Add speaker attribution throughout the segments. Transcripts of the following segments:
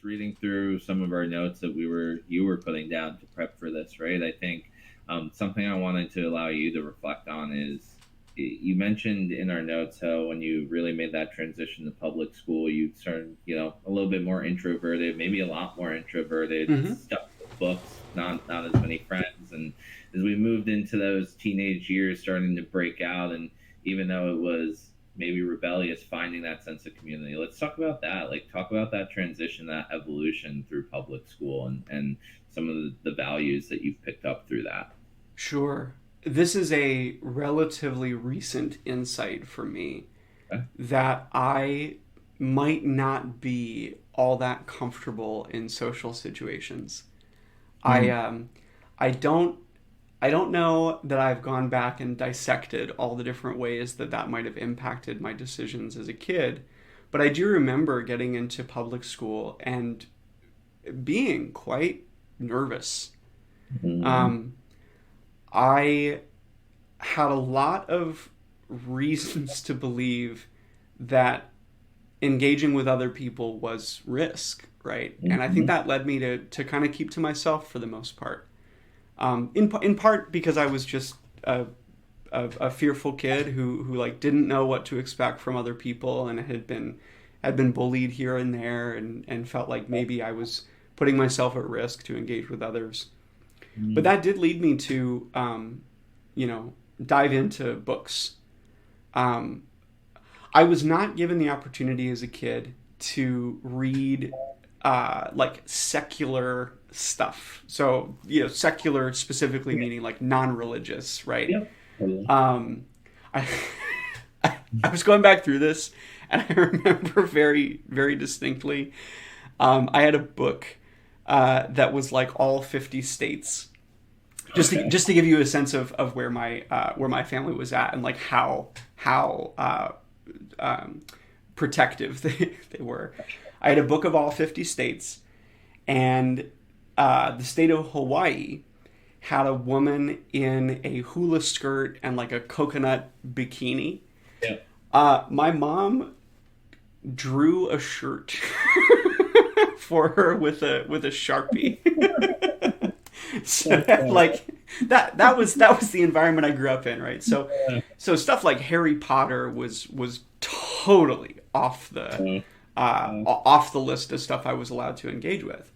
Speaker 1: reading through some of our notes that you were putting down to prep for this, right? I think something I wanted to allow you to reflect on is you mentioned in our notes how when you really made that transition to public school, you turned, a little bit more introverted, maybe a lot more introverted,
Speaker 2: Mm-hmm.
Speaker 1: stuck with books, not as many friends. And as we moved into those teenage years, starting to break out, and even though it was maybe rebellious, finding that sense of community. Let's talk about that. Like, talk about that transition, that evolution through public school, and some of the values that you've picked up through that.
Speaker 2: Sure. This is a relatively recent insight for me
Speaker 1: Okay.
Speaker 2: that I might not be all that comfortable in social situations. I
Speaker 1: Mm.
Speaker 2: um I don't I don't know that I've gone back and dissected all the different ways that that might have impacted my decisions as a kid, but I do remember getting into public school and being quite nervous.
Speaker 1: Mm.
Speaker 2: Um, I had a lot of reasons to believe that engaging with other people was risk, right? And I think
Speaker 1: Mm-hmm.
Speaker 2: that led me to kind of keep to myself for the most part. In part because I was just a fearful kid who like didn't know what to expect from other people and had been bullied here and there and felt like maybe I was putting myself at risk to engage with others. But
Speaker 1: Mm.
Speaker 2: that did lead me to you know dive into books. Um, I was not given the opportunity as a kid to read like secular stuff. So secular specifically
Speaker 1: Yeah.
Speaker 2: meaning like non-religious, right?
Speaker 1: Yep. Totally.
Speaker 2: Um, I I was going back through this, and I remember very very distinctly. I had a book that was like all 50 states,
Speaker 1: Okay.
Speaker 2: just to give you a sense of where my family was at and like how um, protective they were. I had a book of all 50 states, and the state of Hawaii had a woman in a hula skirt and like a coconut bikini.
Speaker 1: Yeah.
Speaker 2: My mom drew a shirt for her with a sharpie. So
Speaker 1: That's
Speaker 2: like that was the environment I grew up in, right? So
Speaker 1: uh,
Speaker 2: so stuff like Harry Potter was totally
Speaker 1: uh,
Speaker 2: off the list of stuff I was allowed to engage with.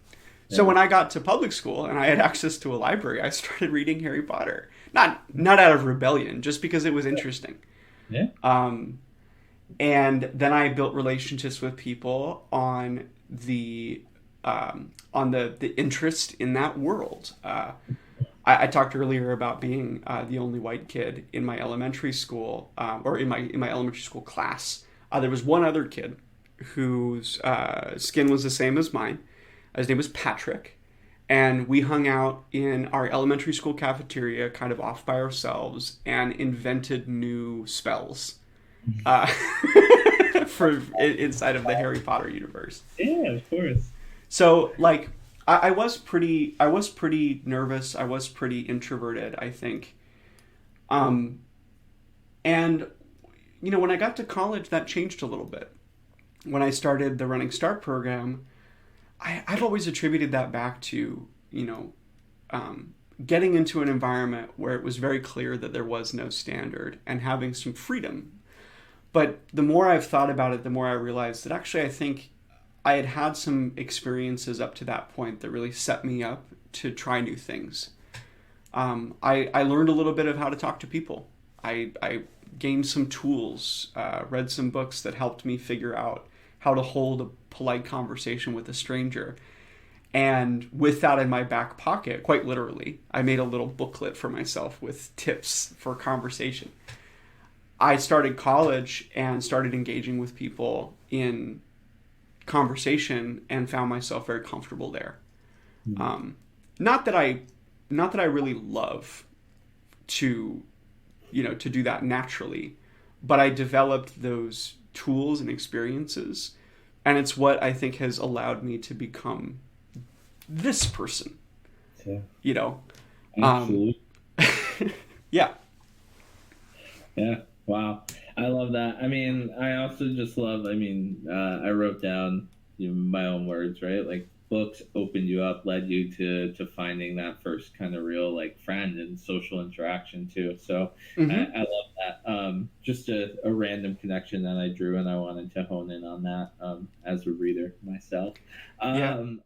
Speaker 2: So
Speaker 1: yeah.
Speaker 2: when I got to public school and I had access to a library, I started reading Harry Potter. Not out of rebellion, just because it was interesting.
Speaker 1: Yeah.
Speaker 2: Um, and then I built relationships with people on the interest in that world. I talked earlier about being the only white kid in my elementary school, or in my elementary school class. There was one other kid whose skin was the same as mine. His name was Patrick, and we hung out in our elementary school cafeteria, kind of off by ourselves, and invented new spells uh, for inside of the Harry Potter universe.
Speaker 1: Yeah, of course.
Speaker 2: So like I was pretty nervous. I was pretty introverted, I think. Um, and when I got to college, that changed a little bit. When I started the Running Start program, I've always attributed that back to getting into an environment where it was very clear that there was no standard and having some freedom. But the more I've thought about it, the more I realized that actually I think I had had some experiences up to that point that really set me up to try new things. I learned a little bit of how to talk to people. I gained some tools, read some books that helped me figure out how to hold a polite conversation with a stranger. And with that in my back pocket, quite literally, I made a little booklet for myself with tips for conversation. I started college and started engaging with people in conversation and found myself very comfortable there.
Speaker 1: Mm.
Speaker 2: Um, not that I, not that I really love to, to do that naturally, but I developed those tools and experiences, and it's what I think has allowed me to become this person.
Speaker 1: Yeah.
Speaker 2: You know, um,
Speaker 1: Absolutely.
Speaker 2: yeah,
Speaker 1: Yeah. Wow. I love that. I mean, I also just love, I mean, I wrote down my own words, right? Like books opened you up, led you to finding that first kind of real like friend and social interaction too. So
Speaker 2: Hmm.
Speaker 1: I love that. Just a random connection that I drew, and I wanted to hone in on that as a reader myself.
Speaker 2: Yeah.
Speaker 1: Um,